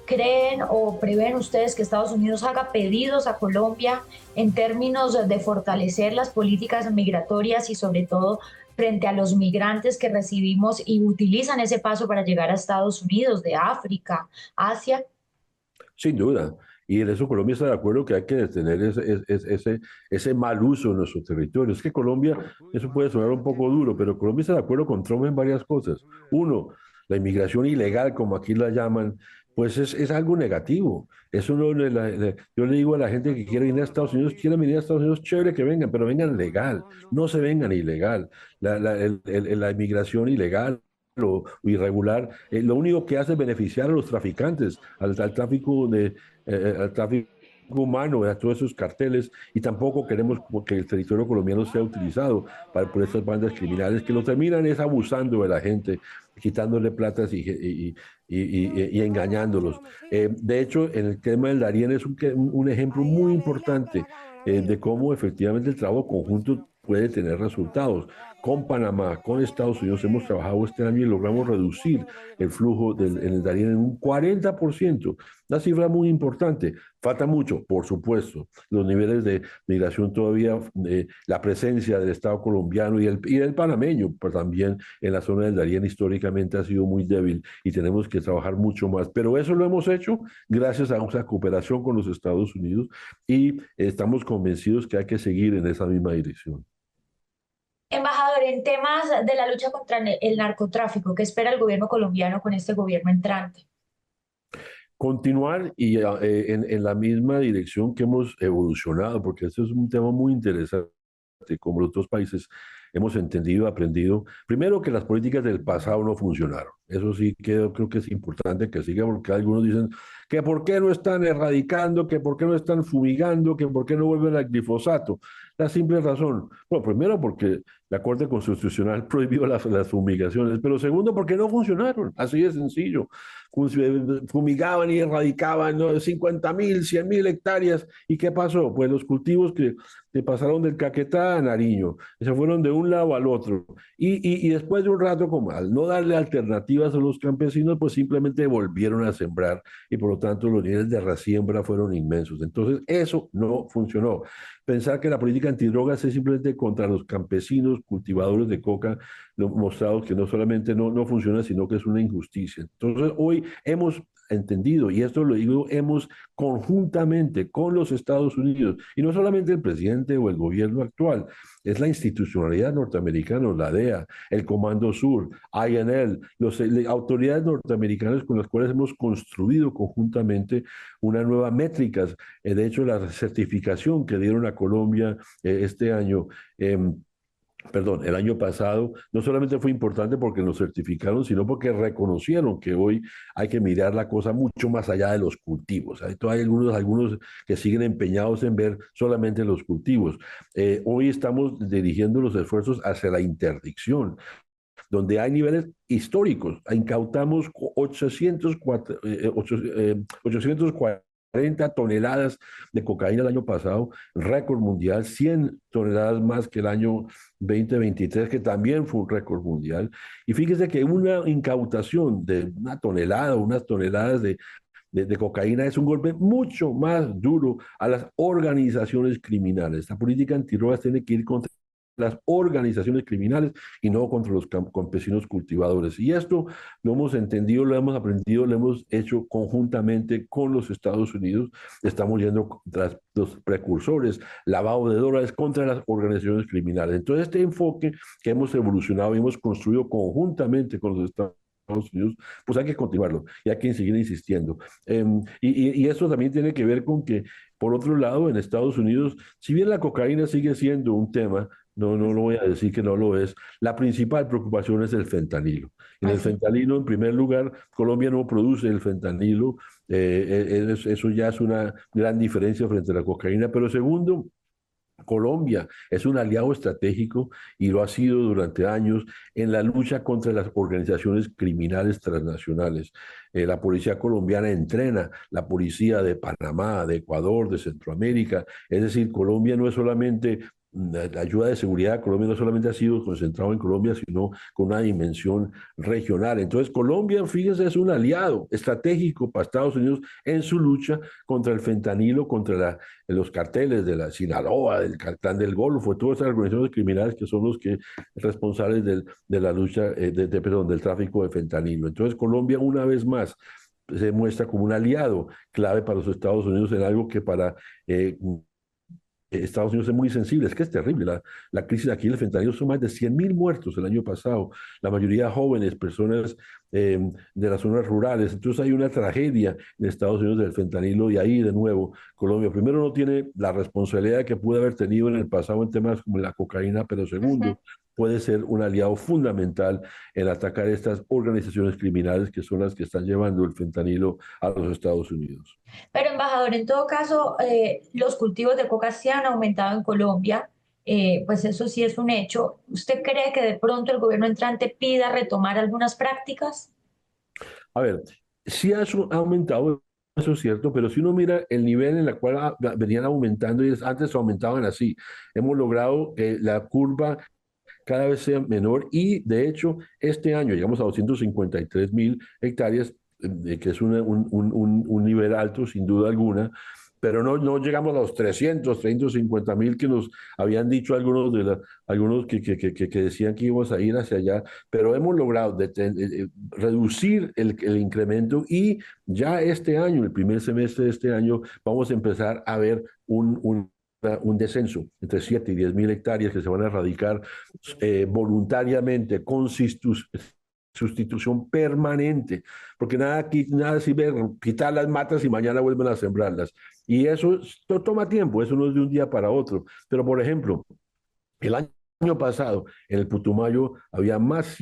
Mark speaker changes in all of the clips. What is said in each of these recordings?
Speaker 1: ¿Creen o prevén ustedes que Estados Unidos haga pedidos a Colombia en términos de fortalecer las políticas migratorias y sobre todo frente a los migrantes que recibimos y utilizan ese paso para llegar a Estados Unidos, de África, Asia?
Speaker 2: Sin duda. Y en eso Colombia está de acuerdo que hay que detener ese mal uso de nuestro territorio. Es que Colombia, eso puede sonar un poco duro, pero Colombia está de acuerdo con Trump en varias cosas. Uno, la inmigración ilegal, como aquí la llaman, pues es algo negativo. Eso no, yo le digo a la gente que quiere venir a Estados Unidos, quieren venir a Estados Unidos, chévere que vengan, pero vengan legal, no se vengan ilegal. La inmigración ilegal o irregular, lo único que hace es beneficiar a los traficantes, al tráfico al tráfico humano, a todos esos carteles, y tampoco queremos que el territorio colombiano sea utilizado por estas bandas criminales que lo terminan es abusando de la gente, quitándole platas y engañándolos. De hecho, en el tema del Darién es un ejemplo muy importante de cómo efectivamente el trabajo conjunto puede tener resultados. Con Panamá, con Estados Unidos hemos trabajado este año y logramos reducir el flujo en el Darién en un 40%. Una cifra muy importante. Falta mucho, por supuesto. Los niveles de migración todavía, la presencia del Estado colombiano y del panameño, pues también en la zona del Darién históricamente ha sido muy débil y tenemos que trabajar mucho más. Pero eso lo hemos hecho gracias a una cooperación con los Estados Unidos y estamos convencidos que hay que seguir en esa misma dirección.
Speaker 1: Embajador, en temas de la lucha contra el narcotráfico, ¿qué espera el gobierno colombiano con este gobierno entrante?
Speaker 2: Continuar y en la misma dirección que hemos evolucionado, porque este es un tema muy interesante, como los dos países hemos entendido, aprendido. Primero, que las políticas del pasado no funcionaron. Eso sí que yo creo que es importante que siga, porque algunos dicen que por qué no están erradicando, que por qué no están fumigando, que por qué no vuelven al glifosato. La simple razón, bueno, primero porque la Corte Constitucional prohibió las fumigaciones, pero segundo porque no funcionaron, así de sencillo. Fumigaban y erradicaban, ¿no?, 50.000, 100.000 hectáreas. ¿Y qué pasó? Pues los cultivos que pasaron del Caquetá a Nariño, se fueron de un lado al otro. Y después de un rato, como al no darle alternativas a los campesinos, pues simplemente volvieron a sembrar y por lo tanto los niveles de resiembra fueron inmensos. Entonces, eso no funcionó. Pensar que la política antidrogas es simplemente contra los campesinos, cultivadores de coca, lo mostrado que no solamente no funciona, sino que es una injusticia. Entonces, hoy hemos entendido, y esto lo digo, hemos conjuntamente con los Estados Unidos, y no solamente el presidente o el gobierno actual, es la institucionalidad norteamericana, la DEA, el Comando Sur, INL, las autoridades norteamericanas con las cuales hemos construido conjuntamente una nueva métricas. De hecho, la certificación que dieron a Colombia este año, perdón, el año pasado, no solamente fue importante porque nos certificaron, sino porque reconocieron que hoy hay que mirar la cosa mucho más allá de los cultivos. Hay algunos que siguen empeñados en ver solamente los cultivos. Hoy estamos dirigiendo los esfuerzos hacia la interdicción, donde hay niveles históricos. Incautamos 840 toneladas de cocaína el año pasado, récord mundial, 100 toneladas más que el año 2023, que también fue un récord mundial. Y fíjese que una incautación de una tonelada o unas toneladas de cocaína es un golpe mucho más duro a las organizaciones criminales. La política antidrogas tiene que ir contra las organizaciones criminales y no contra los campesinos cultivadores. Y esto lo hemos entendido, lo hemos aprendido, lo hemos hecho conjuntamente con los Estados Unidos. Estamos yendo tras los precursores, lavado de dólares contra las organizaciones criminales. Entonces, este enfoque que hemos evolucionado y hemos construido conjuntamente con los Estados Unidos, pues hay que continuarlo y hay que seguir insistiendo. Y eso también tiene que ver con que, por otro lado, en Estados Unidos, si bien la cocaína sigue siendo un tema, no lo voy a decir que no lo es. La principal preocupación es el fentanilo. En el
Speaker 1: Así.
Speaker 2: fentanilo, en primer lugar, Colombia no produce el fentanilo. Eso ya es una gran diferencia frente a la cocaína. Pero segundo, Colombia es un aliado estratégico y lo ha sido durante años en la lucha contra las organizaciones criminales transnacionales. La policía colombiana entrena la policía de Panamá, de Ecuador, de Centroamérica. Es decir, Colombia no es solamente la ayuda de seguridad a Colombia no solamente ha sido concentrado en Colombia, sino con una dimensión regional. Entonces, Colombia, fíjense, es un aliado estratégico para Estados Unidos en su lucha contra el fentanilo, contra los carteles de la Sinaloa, del Cartán del Golfo, todas esas organizaciones criminales que son los que responsables de la lucha, perdón, del tráfico de fentanilo. Entonces, Colombia, una vez más, se muestra como un aliado clave para los Estados Unidos en algo que para Estados Unidos es muy sensible, es que es terrible. La crisis aquí del fentanilo son más de 100.000 muertos el año pasado, la mayoría jóvenes, personas de las zonas rurales. Entonces hay una tragedia en Estados Unidos del fentanilo y ahí de nuevo Colombia primero no tiene la responsabilidad que pudo haber tenido en el pasado en temas como la cocaína, pero
Speaker 1: Ujú.
Speaker 2: segundo, puede ser un aliado fundamental en atacar estas organizaciones criminales que son las que están llevando el fentanilo a los Estados Unidos.
Speaker 1: Pero, embajador, en todo caso, los cultivos de coca se han aumentado en Colombia, pues eso sí es un hecho. ¿Usted cree que de pronto el gobierno entrante pida retomar algunas prácticas?
Speaker 2: A ver, sí ha aumentado, eso es cierto, pero si uno mira el nivel en el cual venían aumentando, y antes aumentaban así, hemos logrado que la curva cada vez sea menor y de hecho este año llegamos a 253.000 hectáreas, que es un nivel alto sin duda alguna, pero no llegamos a los 350.000 que nos habían dicho algunos que decían que íbamos a ir hacia allá, pero hemos logrado reducir el incremento y ya este año, el primer semestre de este año, vamos a empezar a ver un descenso entre 7 y 10.000 hectáreas que se van a erradicar voluntariamente con sustitución permanente, porque nada sirve quitar las matas y mañana vuelven a sembrarlas. Y eso toma tiempo, eso no es de un día para otro. Pero, por ejemplo, el año pasado en el Putumayo había más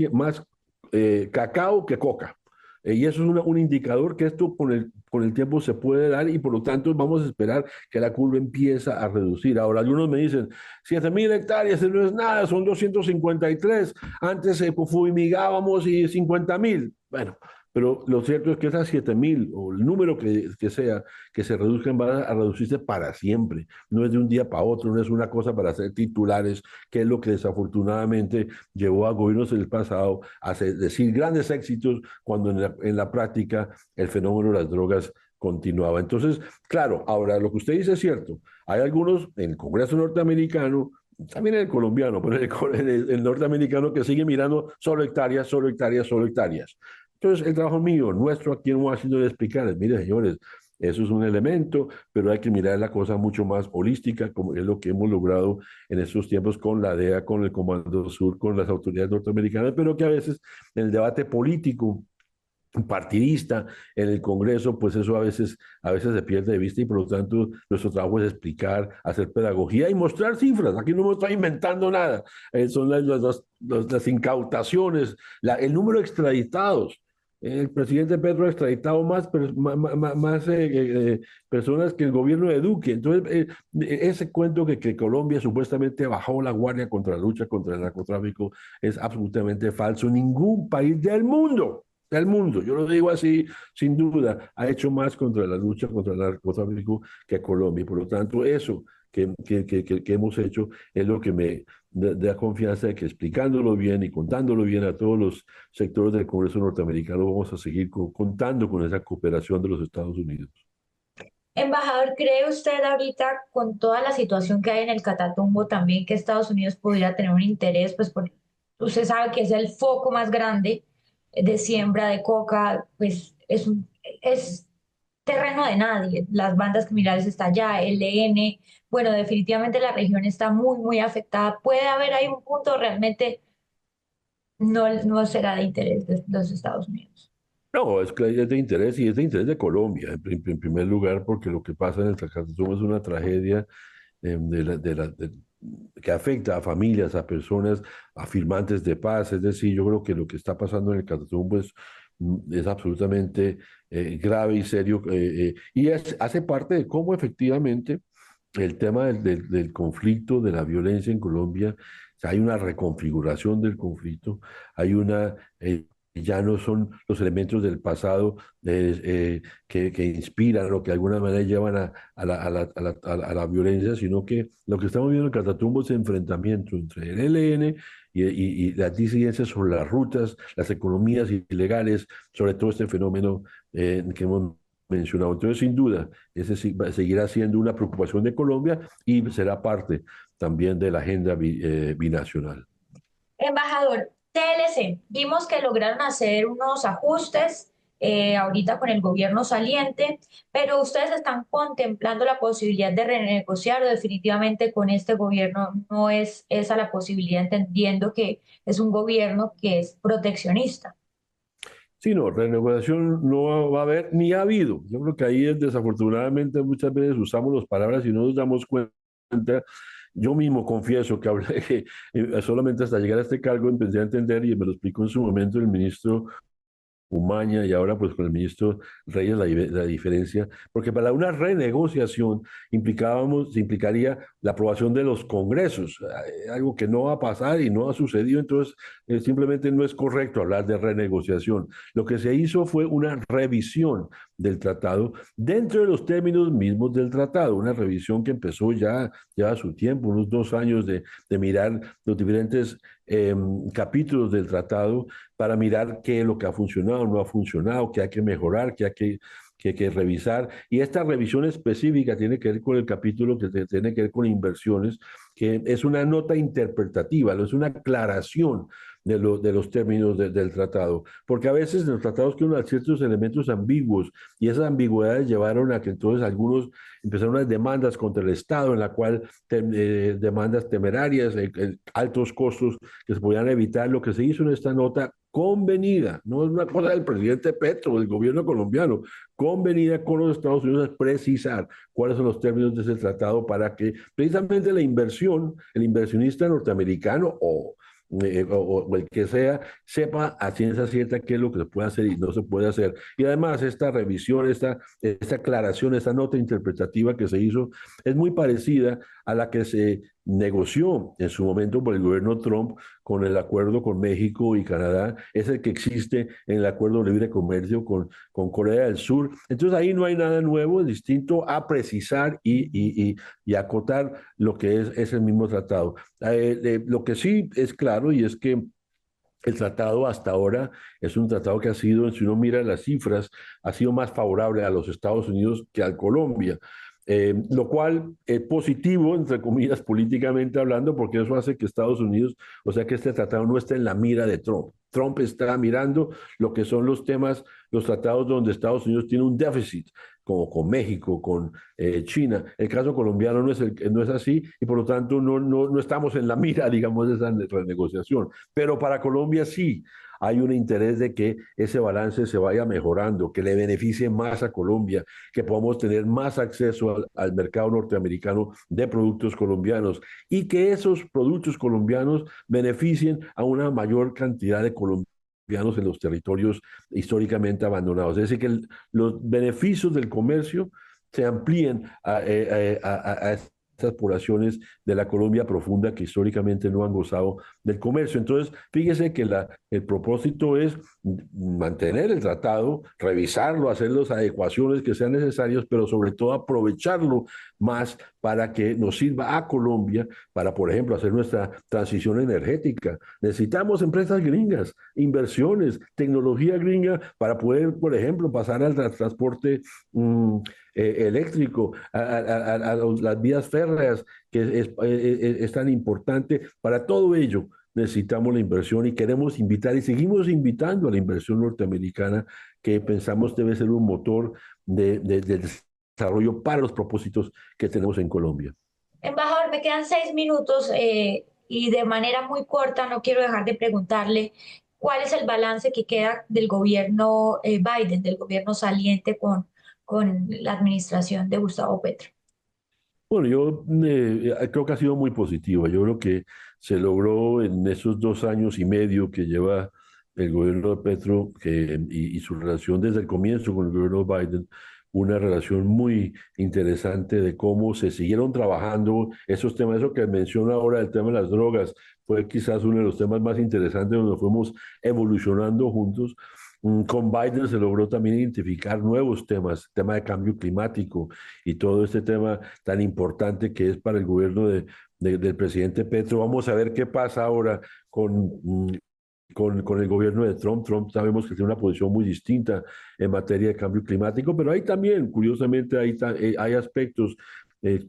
Speaker 2: cacao que coca. Y eso es un indicador que esto con el tiempo se puede dar y por lo tanto vamos a esperar que la curva empieza a reducir. Ahora, algunos me dicen, 7.000 hectáreas no es nada, son 253. Antes fumigábamos y 50.000. Bueno, pero lo cierto es que esas 7.000 o el número que sea, que se reduzcan, van a reducirse para siempre. No es de un día para otro, no es una cosa para hacer titulares, que es lo que desafortunadamente llevó a gobiernos del pasado a decir grandes éxitos cuando en la práctica el fenómeno de las drogas continuaba. Entonces, claro, ahora lo que usted dice es cierto. Hay algunos en el Congreso norteamericano, también en el colombiano, pero en el norteamericano que sigue mirando solo hectáreas, solo hectáreas, solo hectáreas. Entonces, el trabajo mío, nuestro aquí en Washington, es explicarles, mire, señores, eso es un elemento, pero hay que mirar la cosa mucho más holística, como es lo que hemos logrado en estos tiempos con la DEA, con el Comando Sur, con las autoridades norteamericanas, pero que a veces en el debate político partidista en el Congreso, pues eso a veces se pierde de vista y por lo tanto nuestro trabajo es explicar, hacer pedagogía y mostrar cifras. Aquí no me estoy inventando nada. Son las incautaciones, el número de extraditados. El presidente Petro ha extraditado más personas que el gobierno de Duque. Entonces, ese cuento que Colombia supuestamente bajó la guardia contra la lucha contra el narcotráfico es absolutamente falso. Ningún país del mundo, yo lo digo así, sin duda, ha hecho más contra la lucha contra el narcotráfico que Colombia. Y por lo tanto, eso que hemos hecho es lo que me da confianza de que explicándolo bien y contándolo bien a todos los sectores del Congreso norteamericano, vamos a seguir contando con esa cooperación de los Estados Unidos.
Speaker 1: Embajador, ¿cree usted ahorita con toda la situación que hay en el Catatumbo también que Estados Unidos podría tener un interés? Pues porque usted sabe que es el foco más grande de siembra de coca, pues es terreno de nadie. Las bandas criminales están allá, el ELN, bueno, definitivamente la región está muy, muy afectada. Puede haber ahí un punto realmente no será de interés de los Estados Unidos.
Speaker 2: No, es que es de interés y es de interés de Colombia, en primer lugar, porque lo que pasa en el Catatumbo es una tragedia que afecta a familias, a personas, a firmantes de paz. Es decir, yo creo que lo que está pasando en el Catatumbo es absolutamente grave y serio, y hace parte de cómo efectivamente el tema del conflicto, de la violencia en Colombia, o sea, hay una reconfiguración del conflicto, hay una ya no son los elementos del pasado que inspiran o que de alguna manera llevan a la violencia, sino que lo que estamos viendo en Catatumbo es enfrentamiento entre el ELN y las disidencias sobre las rutas, las economías ilegales, sobre todo este fenómeno que hemos mencionado. Entonces, sin duda, ese seguirá siendo una preocupación de Colombia y será parte también de la agenda binacional.
Speaker 1: Embajador, TLC, vimos que lograron hacer unos ajustes ahorita con el gobierno saliente, pero ustedes están contemplando la posibilidad de renegociar o definitivamente con este gobierno no es esa la posibilidad, entendiendo que es un gobierno que es proteccionista.
Speaker 2: Sí, no, renegociación no va a haber ni ha habido. Yo creo que ahí es desafortunadamente muchas veces usamos las palabras y no nos damos cuenta. Yo mismo confieso que hablé que solamente hasta llegar a este cargo empecé a entender y me lo explicó en su momento el ministro Umaña y ahora pues con el ministro Reyes la diferencia, porque para una renegociación implicaría la aprobación de los congresos, algo que no va a pasar y no ha sucedido, entonces simplemente no es correcto hablar de renegociación. Lo que se hizo fue una revisión del tratado dentro de los términos mismos del tratado, una revisión que empezó ya a su tiempo, unos 2 años de mirar los diferentes capítulos del tratado para mirar qué es lo que ha funcionado, no ha funcionado, qué hay que mejorar, qué hay que revisar. Y esta revisión específica tiene que ver con el capítulo que tiene que ver con inversiones, que es una nota interpretativa, no es una aclaración de los términos del tratado, porque a veces en los tratados quedan ciertos elementos ambiguos y esas ambigüedades llevaron a que entonces algunos empezaron unas demandas contra el Estado, en la cual demandas temerarias, altos costos que se podían evitar. Lo que se hizo en esta nota convenida, no es una cosa del presidente Petro, del gobierno colombiano, convenida con los Estados Unidos es precisar cuáles son los términos de ese tratado para que precisamente la inversión, el inversionista norteamericano o el que sea, sepa a ciencia cierta qué es lo que se puede hacer y no se puede hacer. Y además esta revisión, esta aclaración, esta nota interpretativa que se hizo es muy parecida a la que se negoció en su momento por el gobierno Trump con el acuerdo con México y Canadá, es el que existe en el acuerdo de libre comercio con Corea del Sur. Entonces ahí no hay nada nuevo, es distinto a precisar y acotar lo que es el mismo tratado. Lo que sí es claro y es que el tratado hasta ahora es un tratado que ha sido, si uno mira las cifras, ha sido más favorable a los Estados Unidos que a Colombia. Lo cual es positivo, entre comillas, políticamente hablando, porque eso hace que Estados Unidos, o sea, que este tratado no esté en la mira de Trump. Trump está mirando lo que son los temas, los tratados donde Estados Unidos tiene un déficit, como con México, con China. El caso colombiano no es así y por lo tanto no estamos en la mira, digamos, de esa renegociación. Pero para Colombia sí hay un interés de que ese balance se vaya mejorando, que le beneficie más a Colombia, que podamos tener más acceso al mercado norteamericano de productos colombianos y que esos productos colombianos beneficien a una mayor cantidad de colombianos en los territorios históricamente abandonados. Es decir, que los beneficios del comercio se amplíen a estas poblaciones de la Colombia profunda que históricamente no han gozado del comercio. Entonces, fíjese que el propósito es mantener el tratado, revisarlo, hacer las adecuaciones que sean necesarias, pero sobre todo aprovecharlo más para que nos sirva a Colombia para, por ejemplo, hacer nuestra transición energética. Necesitamos empresas gringas, inversiones, tecnología gringa para poder, por ejemplo, pasar al transporte eléctrico, a las vías férreas, que es tan importante. Para todo ello necesitamos la inversión y queremos invitar y seguimos invitando a la inversión norteamericana que pensamos debe ser un motor de desarrollo para los propósitos que tenemos en Colombia.
Speaker 1: Embajador, me quedan 6 minutos y de manera muy corta no quiero dejar de preguntarle cuál es el balance que queda del gobierno Biden, del gobierno saliente con la administración de Gustavo Petro.
Speaker 2: Bueno, yo creo que ha sido muy positiva. Yo creo que se logró en esos 2 años y medio que lleva el gobierno de Petro y su relación desde el comienzo con el gobierno de Biden, una relación muy interesante de cómo se siguieron trabajando esos temas, eso que menciona ahora, el tema de las drogas, fue quizás uno de los temas más interesantes donde fuimos evolucionando juntos. Con Biden se logró también identificar nuevos temas, tema de cambio climático y todo este tema tan importante que es para el gobierno del presidente Petro. Vamos a ver qué pasa ahora con el gobierno de Trump. Trump sabemos que tiene una posición muy distinta en materia de cambio climático, pero hay también, curiosamente, hay aspectos.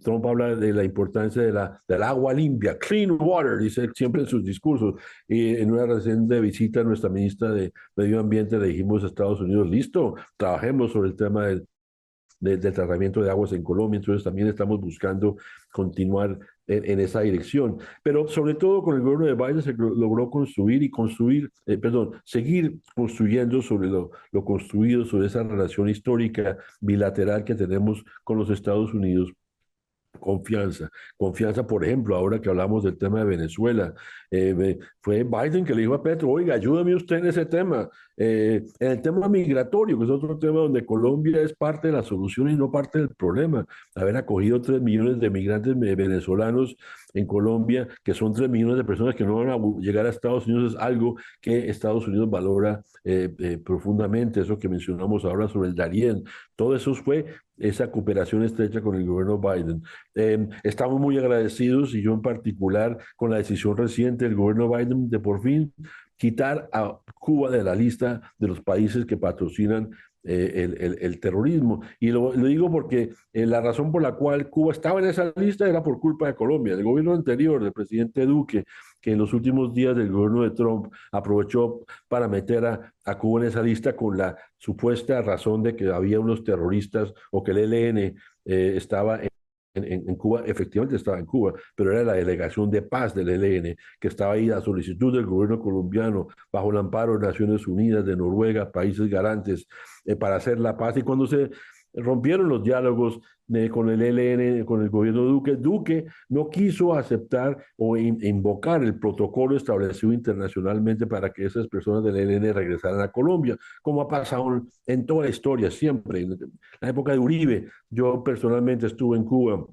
Speaker 2: Trump habla de la importancia del agua limpia, clean water, dice siempre en sus discursos. Y en una reciente visita a nuestra ministra de Medio Ambiente le dijimos a Estados Unidos, listo, trabajemos sobre el tema del tratamiento de aguas en Colombia, entonces también estamos buscando continuar en esa dirección. Pero sobre todo con el gobierno de Biden se logró seguir construyendo sobre lo construido, sobre esa relación histórica bilateral que tenemos con los Estados Unidos. Confianza, por ejemplo, ahora que hablamos del tema de Venezuela, fue Biden que le dijo a Petro, oiga, ayúdame usted en ese tema, en el tema migratorio, que es otro tema donde Colombia es parte de la solución y no parte del problema. Haber acogido 3 millones de migrantes venezolanos en Colombia, que son 3 millones de personas que no van a llegar a Estados Unidos, es algo que Estados Unidos valora profundamente. Eso que mencionamos ahora sobre el Darién, todo eso fue esa cooperación estrecha con el gobierno Biden. Estamos muy agradecidos, y yo en particular, con la decisión reciente del gobierno Biden de por fin quitar a Cuba de la lista de los países que patrocinan el terrorismo. Y lo digo porque la razón por la cual Cuba estaba en esa lista era por culpa de Colombia. El gobierno anterior del presidente Duque, que en los últimos días del gobierno de Trump aprovechó para meter a Cuba en esa lista con la supuesta razón de que había unos terroristas o que el ELN estaba en Cuba. Efectivamente estaba en Cuba, pero era la delegación de paz del ELN que estaba ahí a solicitud del gobierno colombiano, bajo el amparo de Naciones Unidas, de Noruega, países garantes, para hacer la paz. Y cuando se rompieron los diálogos con el ELN, con el gobierno de Duque, Duque no quiso aceptar o invocar el protocolo establecido internacionalmente para que esas personas del ELN regresaran a Colombia, como ha pasado en toda la historia, siempre. En la época de Uribe, yo personalmente estuve en Cuba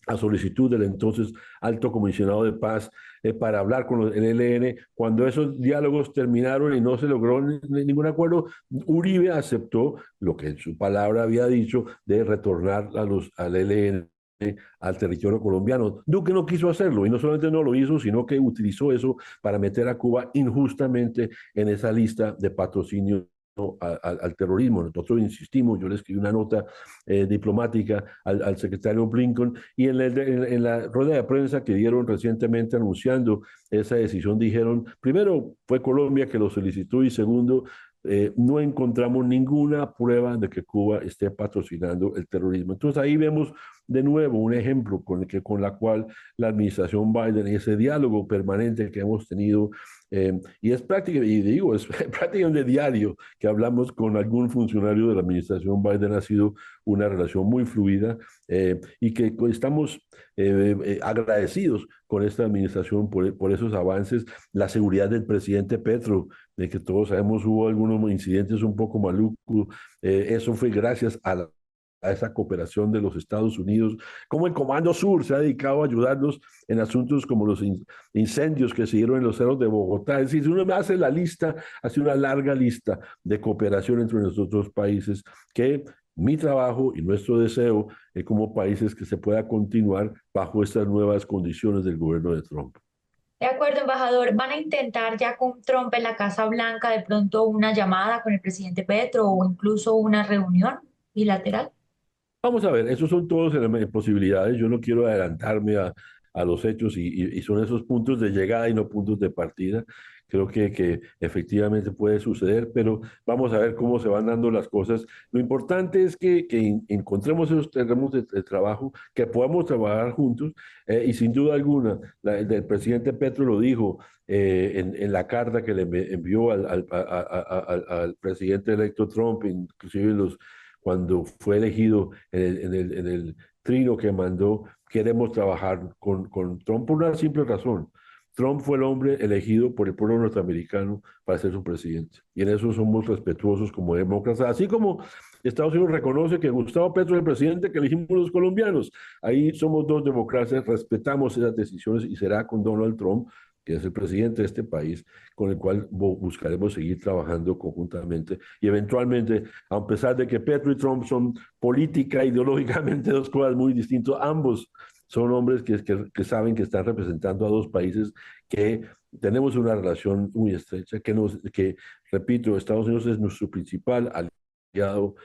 Speaker 2: a solicitud del entonces alto comisionado de paz, para hablar con el ELN. Cuando esos diálogos terminaron y no se logró ningún acuerdo, Uribe aceptó lo que en su palabra había dicho de retornar al ELN al territorio colombiano. Duque no quiso hacerlo, y no solamente no lo hizo, sino que utilizó eso para meter a Cuba injustamente en esa lista de patrocinio al terrorismo. Nosotros insistimos, yo le escribí una nota diplomática al secretario Blinken, y en la rueda de prensa que dieron recientemente anunciando esa decisión, dijeron, primero, fue Colombia que lo solicitó, y segundo, no encontramos ninguna prueba de que Cuba esté patrocinando el terrorismo. Entonces ahí vemos de nuevo un ejemplo con la cual la administración Biden, y ese diálogo permanente que hemos tenido, y es es prácticamente diario que hablamos con algún funcionario de la administración Biden, ha sido una relación muy fluida, y que estamos agradecidos con esta administración por esos avances. La seguridad del presidente Petro, de que todos sabemos hubo algunos incidentes un poco malucos, eso fue gracias a esa cooperación de los Estados Unidos, como el Comando Sur se ha dedicado a ayudarnos en asuntos como los incendios que se dieron en los cerros de Bogotá. Es decir, si uno hace la lista, hace una larga lista de cooperación entre nuestros dos países, que mi trabajo y nuestro deseo es como países que se pueda continuar bajo estas nuevas condiciones del gobierno de Trump.
Speaker 1: De acuerdo, embajador. ¿Van a intentar ya con Trump en la Casa Blanca de pronto una llamada con el presidente Petro o incluso una reunión bilateral?
Speaker 2: Vamos a ver, esos son todos posibilidades. Yo no quiero adelantarme a los hechos, y son esos puntos de llegada y no puntos de partida. Creo que efectivamente puede suceder, pero vamos a ver cómo se van dando las cosas. Lo importante es que encontremos esos terrenos de trabajo, que podamos trabajar juntos, y sin duda alguna, el del presidente Petro lo dijo en la carta que le envió al presidente electo Trump, inclusive cuando fue elegido en el trino que mandó, queremos trabajar con Trump por una simple razón. Trump fue el hombre elegido por el pueblo norteamericano para ser su presidente. Y en eso somos respetuosos como demócratas. Así como Estados Unidos reconoce que Gustavo Petro es el presidente que elegimos los colombianos. Ahí somos dos democracias, respetamos esas decisiones, y será con Donald Trump. que es el presidente de este país, con el cual buscaremos seguir trabajando conjuntamente y eventualmente, a pesar de que Petro y Trump son política, ideológicamente dos cosas muy distintas, ambos son hombres que saben que están representando a dos países que tenemos una relación muy estrecha, que, repito, Estados Unidos es nuestro principal aliado,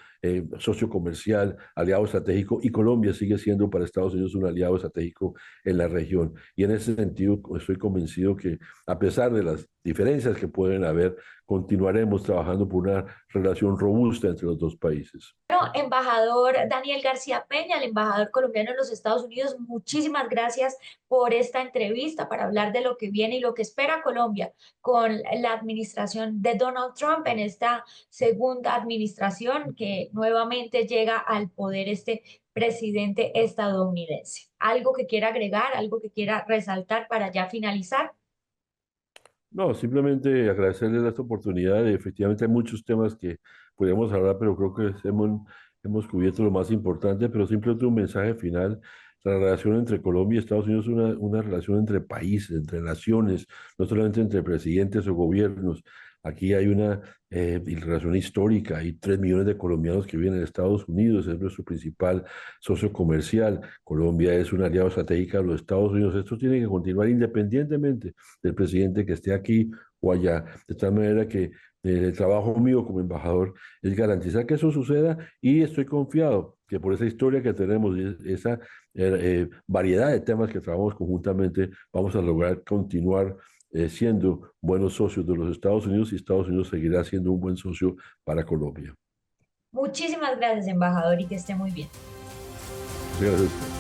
Speaker 2: socio comercial, aliado estratégico, y Colombia sigue siendo para Estados Unidos un aliado estratégico en la región. Y en ese sentido estoy convencido que, a pesar de las diferencias que pueden haber, continuaremos trabajando por una relación robusta entre los dos países.
Speaker 1: Bueno, embajador Daniel García Peña, el embajador colombiano en los Estados Unidos, muchísimas gracias por esta entrevista para hablar de lo que viene y lo que espera Colombia con la administración de Donald Trump en esta segunda administración que nuevamente llega al poder este presidente estadounidense. ¿Algo que quiera agregar, algo que quiera resaltar para ya finalizar?
Speaker 2: No, simplemente agradecerles esta oportunidad. Efectivamente hay muchos temas que podríamos hablar, pero creo que hemos cubierto lo más importante, pero simplemente un mensaje final. La relación entre Colombia y Estados Unidos es una relación entre países, entre naciones, no solamente entre presidentes o gobiernos. Aquí hay una relación histórica. Hay 3 millones de colombianos que viven en Estados Unidos, es nuestro principal socio comercial. Colombia es un aliado estratégico de los Estados Unidos. Esto tiene que continuar independientemente del presidente que esté aquí o allá. De tal manera que el trabajo mío como embajador es garantizar que eso suceda, y estoy confiado que por esa historia que tenemos y esa variedad de temas que trabajamos conjuntamente, vamos a lograr continuar siendo buenos socios de los Estados Unidos, y Estados Unidos seguirá siendo un buen socio para Colombia.
Speaker 1: Muchísimas gracias, embajador, y que esté muy bien.
Speaker 2: Muchas gracias.